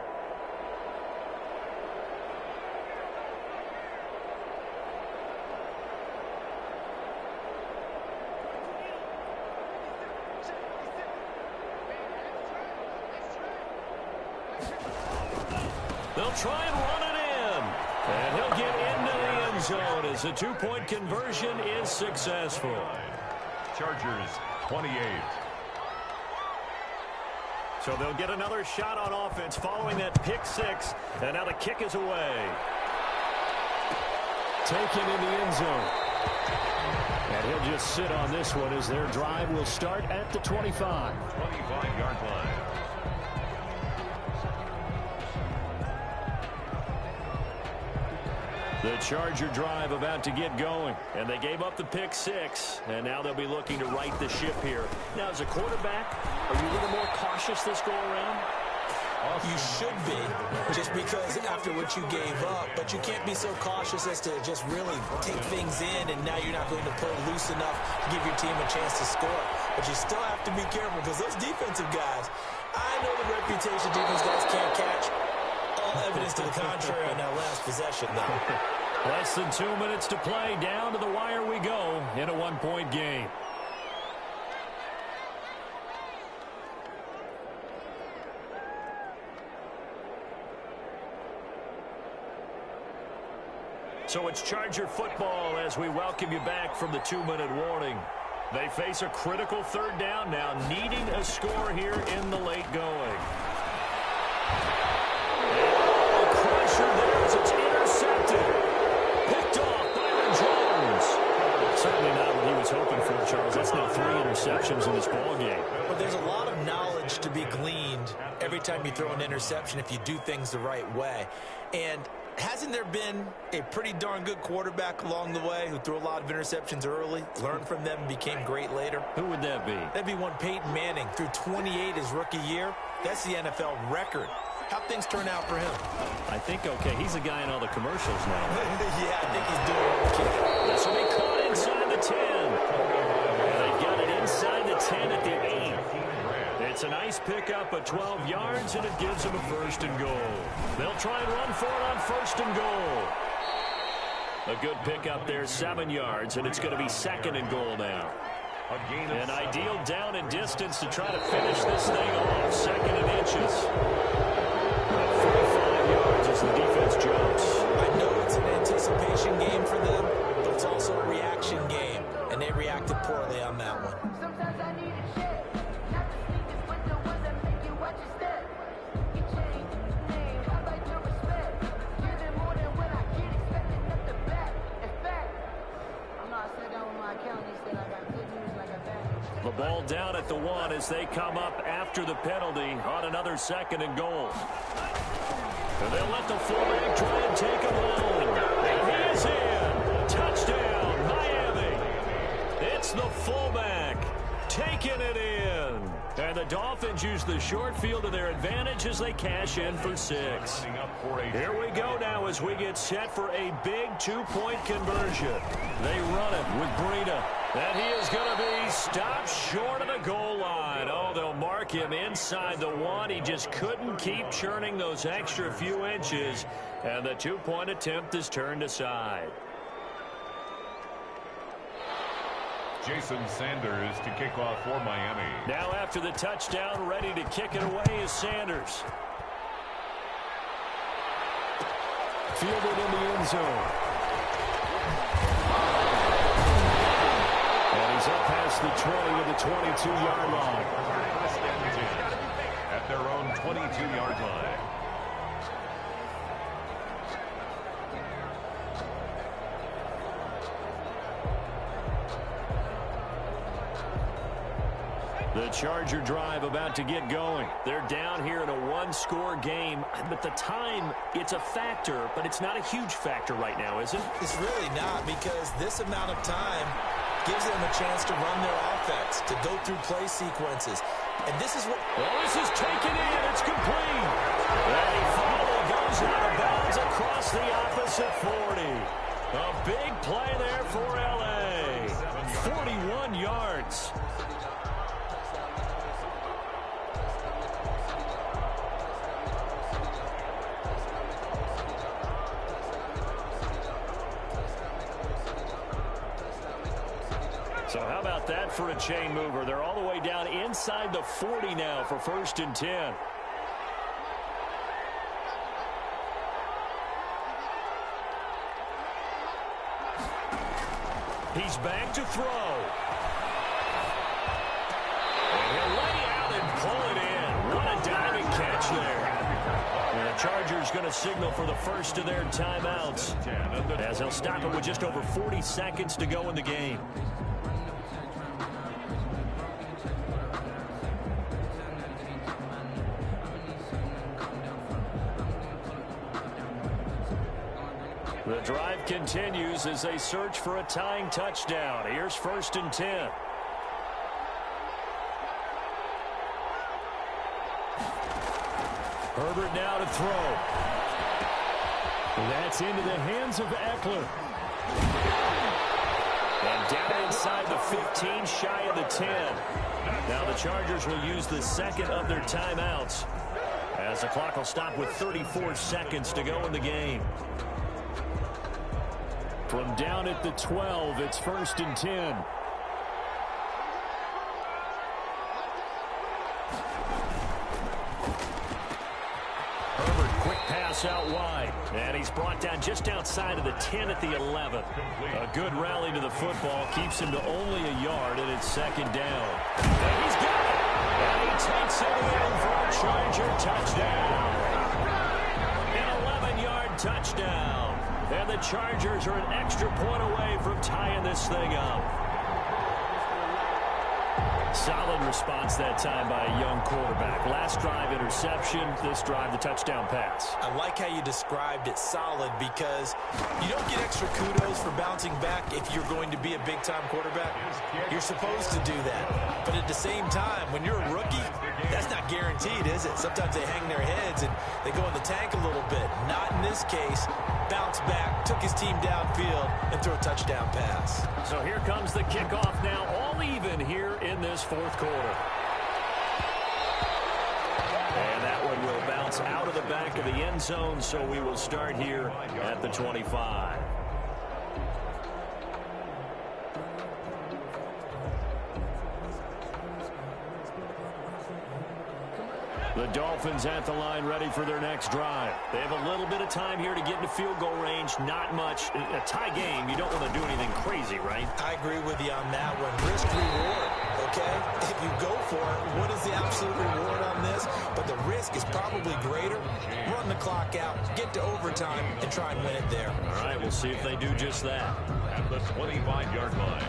They'll try and run it in. And he'll get into the end zone as the 2-point conversion is successful. Chargers 28. So they'll get another shot on offense following that pick six. And now the kick is away. Taken in the end zone. And he'll just sit on this one as their drive will start at the 25. 25-yard line. The Charger drive about to get going. And they gave up the pick six. And now they'll be looking to right the ship here. Now, as a quarterback, are you a little more cautious this go-around? You should be, just because after what you gave up. But you can't be so cautious as to just really take things in, and now you're not going to play loose enough to give your team a chance to score. But you still have to be careful, because those defensive guys, I know the reputation defense guys can't catch. All evidence to the contrary on that last possession, though. Less than 2 minutes to play. Down to the wire we go in a one-point game. So it's Charger football as we welcome you back from the 2-minute warning. They face a critical third down now, needing a score here in the late going. And the pressure there as it's intercepted. Picked off Byron Jones. Certainly not what he was hoping for, Charles. That's now 3 interceptions in this ball game. But there's a lot of knowledge to be gleaned every time you throw an interception if you do things the right way. And hasn't there been a pretty darn good quarterback along the way who threw a lot of interceptions early, learned from them, and became great later? Who would that be? That'd be one Peyton Manning. Threw 28 his rookie year. That's the NFL record. How'd things turn out for him? I think, okay, he's the guy in all the commercials now. Yeah, I think he's doing okay. This will be caught inside the 10. And they got it inside the 10 at the 8. It's a nice pickup of 12 yards, and it gives them a first and goal. They'll try and run for it on first and goal. A good pickup there, 7 yards, and it's going to be second and goal now. An ideal down and distance to try to finish this thing off. Second and inches. 45 yards as the defense jumps. I know it's an anticipation game for them, but it's also a reaction game, and they reacted poorly on that one. Sometimes I need a check. Not the sneakers, but the ones that make you watch your step. You change the name, I like your respect. Giving more than what I get, expecting nothing back. In fact, I'm not sat down with my account, they said I got good news and I got bad news. The ball down at the 1 as they come up after the penalty on another second and goal. And they'll let the fullback try and take him home. And he is in. Touchdown, Miami. It's the fullback taking it in. And the Dolphins use the short field to their advantage as they cash in for 6. Here we go now as we get set for a big 2-point conversion. They run it with Breida. And he is going to be stopped short of the goal line. Oh, they'll mark him inside the 1. He just couldn't keep churning those extra few inches. And the 2-point attempt is turned aside. Jason Sanders to kick off for Miami. Now after the touchdown, ready to kick it away is Sanders. Fielded in the end zone. And he's up past the 20 to the 22-yard line. At their own 22-yard line. The Charger drive about to get going. They're down here in a 1-score game, but the time, it's a factor, but it's not a huge factor right now, is it? It's really not, because this amount of time gives them a chance to run their offense, to go through play sequences. And this is what... Well, this is taken in. It's complete. And he finally goes out of bounds across the opposite 40. A big play there for L.A. 41 yards. So how about that for a chain mover? They're all the way down inside the 40 now for 1st and 10. He's back to throw. And he'll lay out and pull it in. What a Chargers going to signal for the first of their timeouts, as they'll stop it with just over 40 seconds to go in the game. The drive continues as they search for a tying touchdown. Here's 1st and 10. Herbert now to throw. That's into the hands of Eckler. And down inside the 15, shy of the 10. Now the Chargers will use the second of their timeouts, as the clock will stop with 34 seconds to go in the game. From down at the 12, it's 1st and 10. Herbert, quick pass out wide. And he's brought down just outside of the 10 at the 11. A good rally to the football keeps him to only a yard, and it's 2nd down. And he's got it. And he takes it in for a Charger touchdown. An 11-yard touchdown. And the Chargers are an extra point away from tying this thing up. Solid response that time by a young quarterback. Last drive, interception. This drive, the touchdown pass. I like how you described it, solid, because you don't get extra kudos for bouncing back if you're going to be a big-time quarterback. You're supposed to do that. But at the same time, when you're a rookie, that's not guaranteed, is it? Sometimes they hang their heads and they go in the tank a little bit. Not in this case. Bounced back, took his team downfield, and threw a touchdown pass. So here comes the kickoff now, all even here in this 4th quarter. And that one will bounce out of the back of the end zone, so we will start here at the 25. The Dolphins at the line, ready for their next drive. They have a little bit of time here to get into field goal range. Not much. A tie game, you don't want to do anything crazy, right? I agree with you on that one. Risk reward, okay? If you go for it, what is the absolute reward on this? But the risk is probably greater. Run the clock out, get to overtime, and try and win it there. All right, we'll see if they do just that. At the 25-yard line.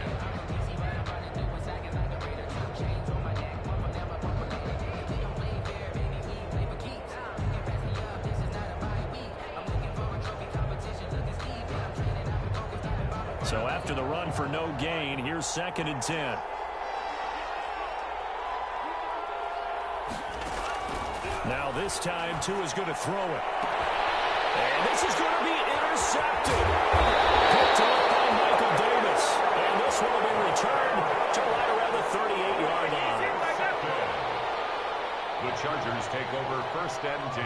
So after the run for no gain, here's 2nd and 10. Now this time, Tua's going to throw it. And this is going to be intercepted. Picked up by Michael Davis. And this will be returned to right around the 38-yard line. The Chargers take over 1st and 10.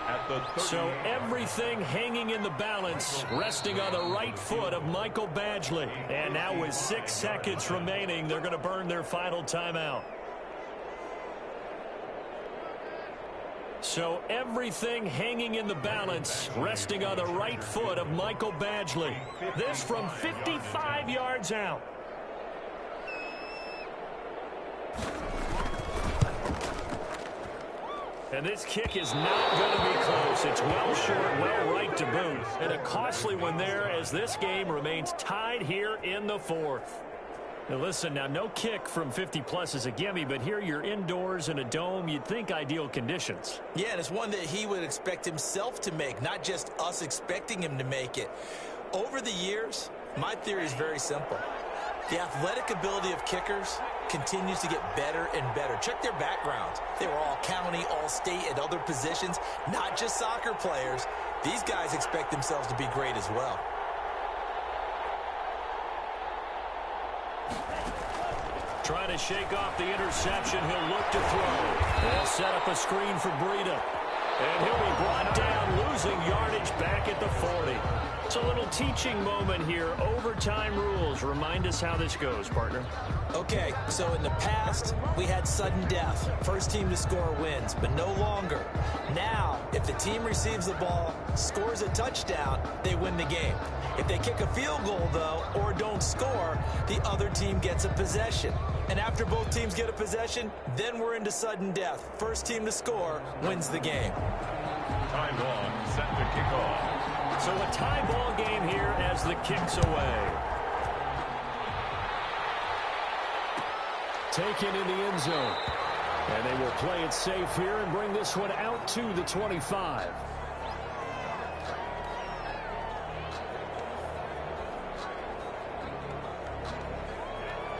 At the 30. So everything hanging in the balance, resting on the right foot of Michael Badgley. And now with 6 seconds remaining, they're going to burn their final timeout. So everything hanging in the balance, resting on the right foot of Michael Badgley. This from 55 yards out. And this kick is not going to be close. It's well short, well right to boot. And a costly one there as this game remains tied here in the 4th. Now listen, now no kick from 50-plus is a gimme, but here you're indoors in a dome. You'd think ideal conditions. Yeah, and it's one that he would expect himself to make, not just us expecting him to make it. Over the years, my theory is very simple. The athletic ability of kickers continues to get better and better. Check their backgrounds. They were all county, all state, at other positions, not just soccer players. These guys expect themselves to be great as well. Trying to shake off the interception. He'll look to throw. They'll set up a screen for Breida. And he'll be brought down, losing yardage back at the 40. It's a little teaching moment here. Overtime rules. Remind us how this goes, partner. Okay, so in the past, we had sudden death. First team to score wins, but no longer. Now, if the team receives the ball, scores a touchdown, they win the game. If they kick a field goal, though, or don't score, the other team gets a possession. And after both teams get a possession, then we're into sudden death. First team to score wins the game. Tie ball set to kick off. So a tie ball game here as the kick's away. Taken in the end zone. And they will play it safe here and bring this one out to the 25.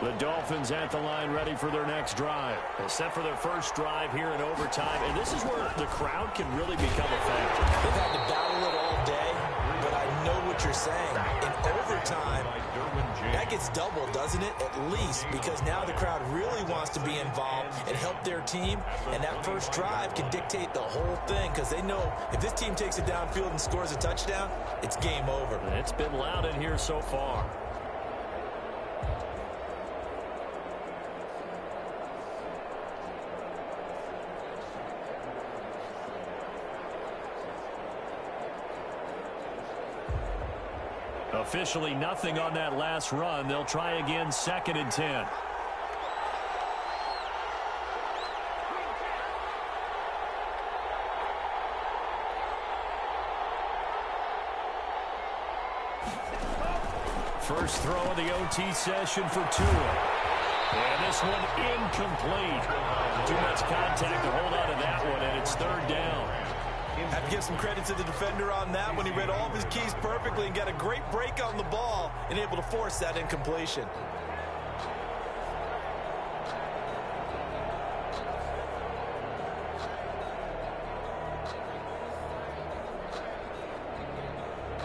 The Dolphins at the line ready for their next drive. They're set for their first drive here in overtime. And this is where the crowd can really become a factor. They've had to battle it all day, but I know what you're saying. In overtime, that gets doubled, doesn't it? At least, because now the crowd really wants to be involved and help their team. And that first drive can dictate the whole thing because they know if this team takes it downfield and scores a touchdown, it's game over. It's been loud in here so far. Officially nothing on that last run. They'll try again, 2nd and 10. First throw of the OT session for Tua. And this one incomplete. Too much contact to hold on to that one, and it's 3rd down. Have to give some credit to the defender on that when he read all of his keys perfectly and got a great break on the ball and able to force that incompletion.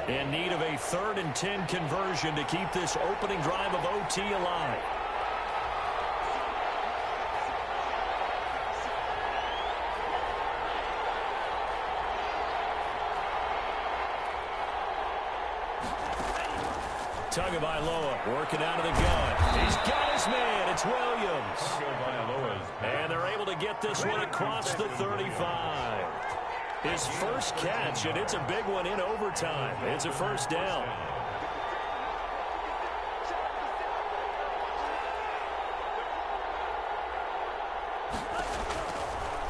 In need of a 3rd and 10 conversion to keep this opening drive of OT alive. Tagovailoa working out of the gun. He's got his man. It's Williams. And they're able to get this one across the 35. His first catch, and it's a big one in overtime. It's a first down.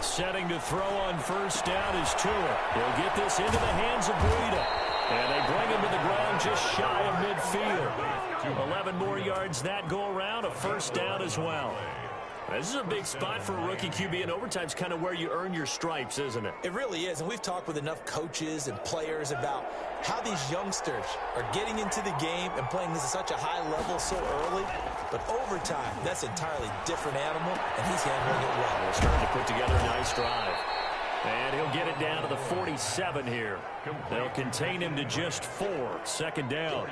Setting to throw on first down is Tua. He'll get this into the hands of Breida. And they bring him to the ground just shy of midfield. 11 more yards that go around, a first down as well. This is a big spot for a rookie QB, and overtime's kind of where you earn your stripes, isn't it? It really is, and we've talked with enough coaches and players about how these youngsters are getting into the game and playing this at such a high level so early. But overtime, that's an entirely different animal, and he's handling it well. They're starting to put together a nice drive. And he'll get it down to the 47 here. They'll contain him to just 4. 2nd down.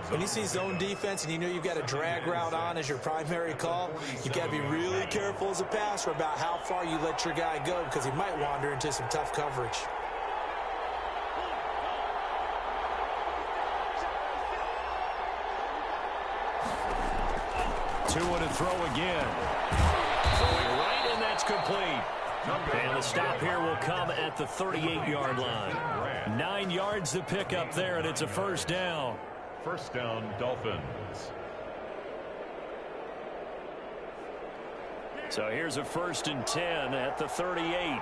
When you see zone defense and you know you've got a drag route on as your primary call, you've got to be really careful as a passer about how far you let your guy go because he might wander into some tough coverage. Tua to throw again. Throwing right, and that's complete. And the stop here will come at the 38-yard line. 9 yards to pick up there, and it's a first down. First down, Dolphins. So here's a 1st and 10 at the 38.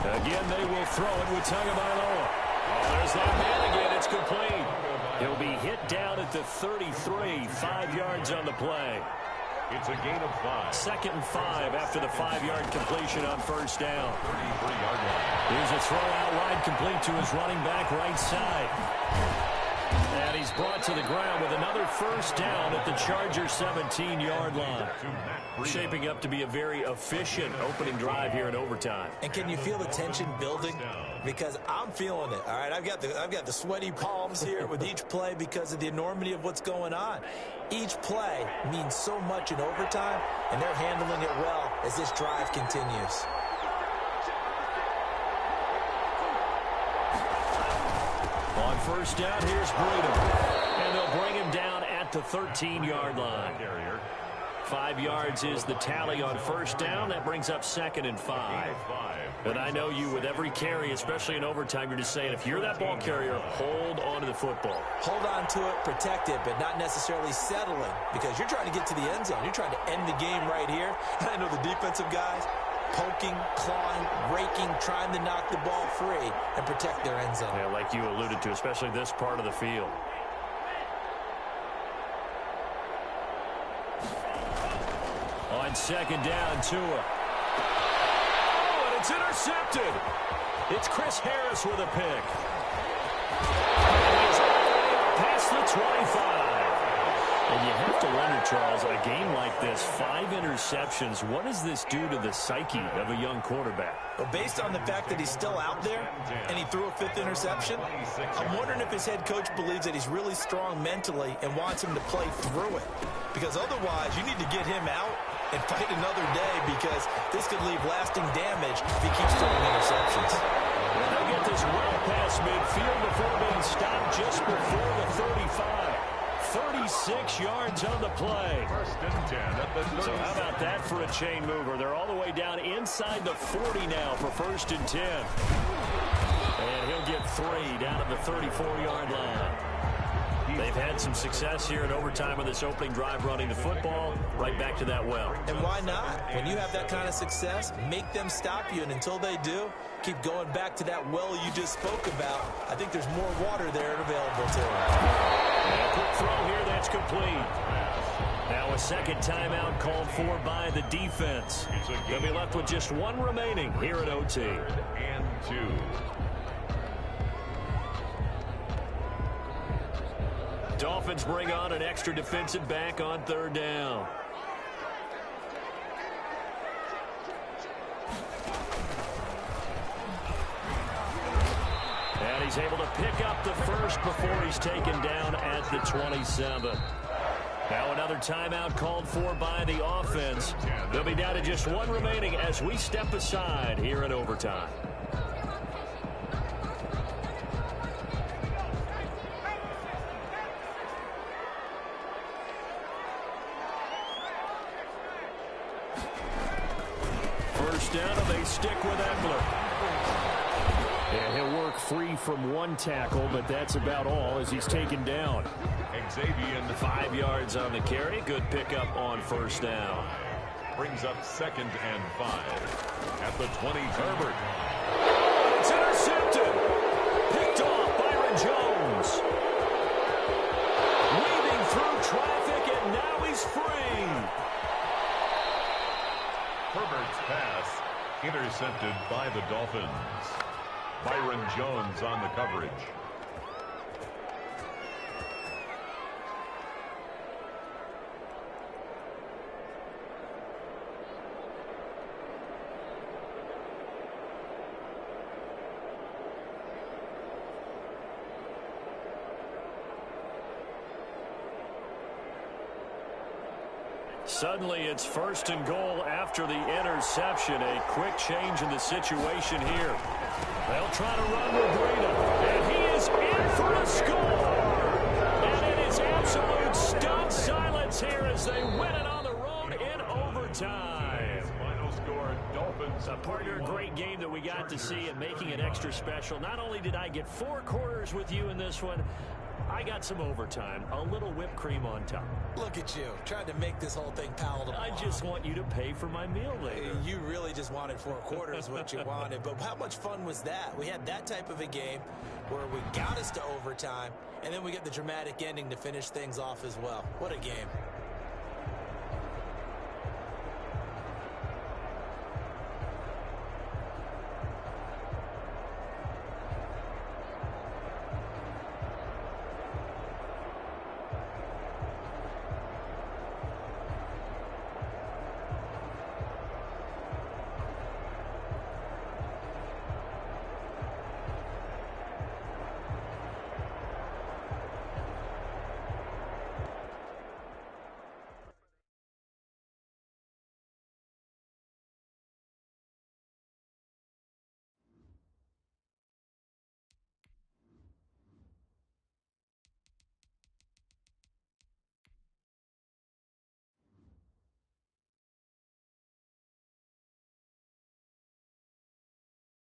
Again, they will throw it with Tagovailoa. Oh, there's that man again. It's complete. He'll be hit down at the 33. 5 yards on the play. It's a gain of 5. 2nd and 5 after the 5-yard completion on first down. 33-yard line. Here's a throw out wide complete to his running back right side. And he's brought to the ground with another first down at the Chargers' 17-yard line. Shaping up to be a very efficient opening drive here in overtime. And can you feel the tension building? Because I'm feeling it. All right, I've got the sweaty palms here with each play because of the enormity of what's going on. Each play means so much in overtime, and they're handling it well as this drive continues. On first down, here's Breida. And they'll bring him down at the 13-yard line. 5 yards is the tally on first down. That brings up 2nd and 5. And I know you, with every carry, especially in overtime, you're just saying, if you're that ball carrier, hold on to the football. Hold on to it, protect it, but not necessarily settling, because you're trying to get to the end zone. You're trying to end the game right here. And I know the defensive guys poking, clawing, raking, trying to knock the ball free and protect their end zone. Yeah, like you alluded to, especially this part of the field. On 2nd down, Tua. Oh, and it's intercepted. It's Chris Harris with a pick. And he's past the 25. And you have to wonder, Charles, a game like this, 5 interceptions, what does this do to the psyche of a young quarterback? Well, based on the fact that he's still out there and he threw a 5th interception, I'm wondering if his head coach believes that he's really strong mentally and wants him to play through it. Because otherwise, you need to get him out and fight another day, because this could leave lasting damage if he keeps throwing interceptions. They'll get this well past midfield before being stopped just before the 35. 36 yards on the play. 1st and 10 at the 30. So how about that for a chain mover? They're all the way down inside the 40 now for 1st and 10. And he'll get 3 down at the 34-yard line. They've had some success here in overtime on this opening drive running the football. Right back to that well. And why not? When you have that kind of success, make them stop you. And until they do, keep going back to that well you just spoke about. I think there's more water there available to them. And a quick throw here, that's complete. Now a 2nd timeout called for by the defense. They'll be left with just 1 remaining here at OT. And 2. Dolphins bring on an extra defensive back on 3rd down. And he's able to pick up the first before he's taken down at the 27. Now another timeout called for by the offense. They'll be down to just 1 remaining as we step aside here in overtime. Down, and they stick with Eckler. And he'll work free from 1 tackle, but that's about all as he's taken down. Xavier 5 yards on the carry. Good pickup on 1st down. brings up 2nd and 5 at the 20. Herbert. It's intercepted. Picked off Byron Jones. Weaving through traffic, and now he's free. Herbert's pass intercepted by the Dolphins. Byron Jones on the coverage. Suddenly it's 1st and goal after the interception. A quick change in the situation here. They'll try to run with Breida, and he is in for a score. And it is absolute stunned silence here as they win it on the road in overtime. Final score, Dolphins. A partner, a great game that we got to see and making it extra special. Not only did I get 4 quarters with you in this one, I got some overtime, a little whipped cream on top. Look at you, trying to make this whole thing palatable. I just want you to pay for my meal later. You really just wanted 4 quarters, what you wanted. But how much fun was that? We had that type of a game where we got us to overtime, and then we get the dramatic ending to finish things off as well. What a game.